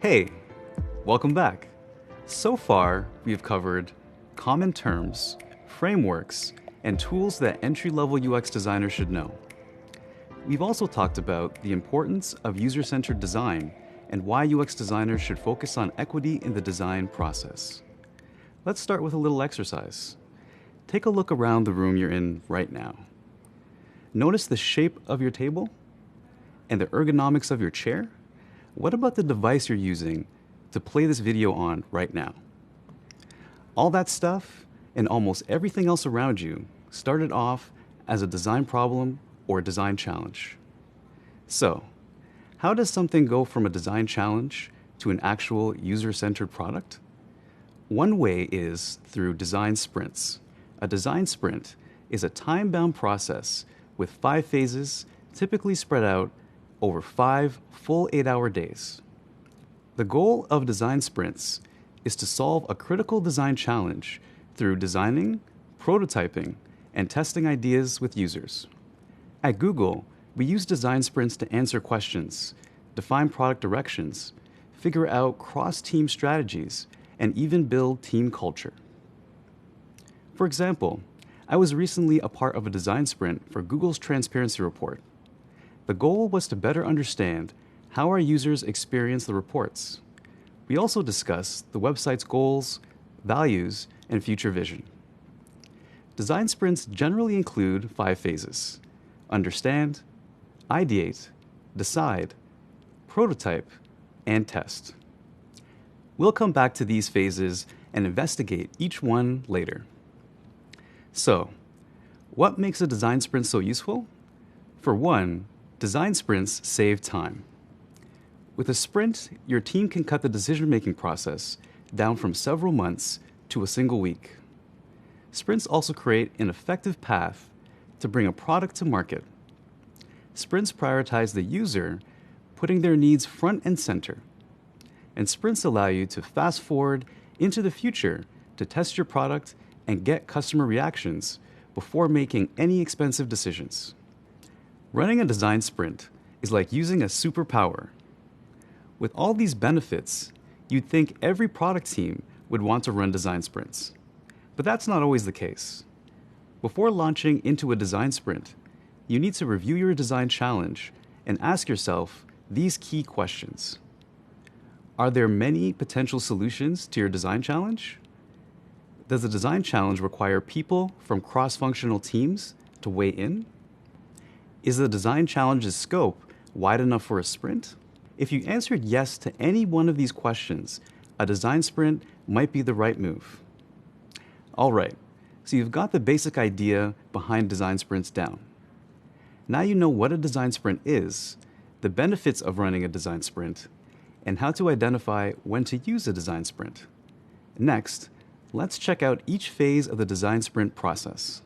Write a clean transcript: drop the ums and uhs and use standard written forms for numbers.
Hey, welcome back. So far, we have covered common terms, frameworks, and tools that entry-level UX designers should know. We've also talked about the importance of user-centered design and why UX designers should focus on equity in the design process. Let's start with a little exercise. Take a look around the room you're in right now. Notice the shape of your table and the ergonomics of your chair. What about the device you're using to play this video on right now? All that stuff and almost everything else around you started off as a design problem or a design challenge. So, how does something go from a design challenge to an actual user-centered product? One way is through design sprints. A design sprint is a time-bound process with 5 phases, typically spread out over 5 full 8-hour days. The goal of design sprints is to solve a critical design challenge through designing, prototyping, and testing ideas with users. At Google, we use design sprints to answer questions, define product directions, figure out cross-team strategies, and even build team culture. For example, I was recently a part of a design sprint for Google's transparency report. The goal was to better understand how our users experience the reports. We also discussed the website's goals, values, and future vision. Design sprints generally include 5 phases: understand, ideate, decide, prototype, and test. We'll come back to these phases and investigate each one later. So, what makes a design sprint so useful? For one, design sprints save time. With a sprint, your team can cut the decision-making process down from several months to a single week. Sprints also create an effective path to bring a product to market. Sprints prioritize the user, putting their needs front and center. And sprints allow you to fast forward into the future to test your product and get customer reactions before making any expensive decisions. Running a design sprint is like using a superpower. With all these benefits, you'd think every product team would want to run design sprints. But that's not always the case. Before launching into a design sprint, you need to review your design challenge and ask yourself these key questions. Are there many potential solutions to your design challenge? Does the design challenge require people from cross-functional teams to weigh in? Is the design challenge's scope wide enough for a sprint? If you answered yes to any one of these questions, a design sprint might be the right move. All right, so you've got the basic idea behind design sprints down. Now you know what a design sprint is, the benefits of running a design sprint, and how to identify when to use a design sprint. Next, let's check out each phase of the design sprint process.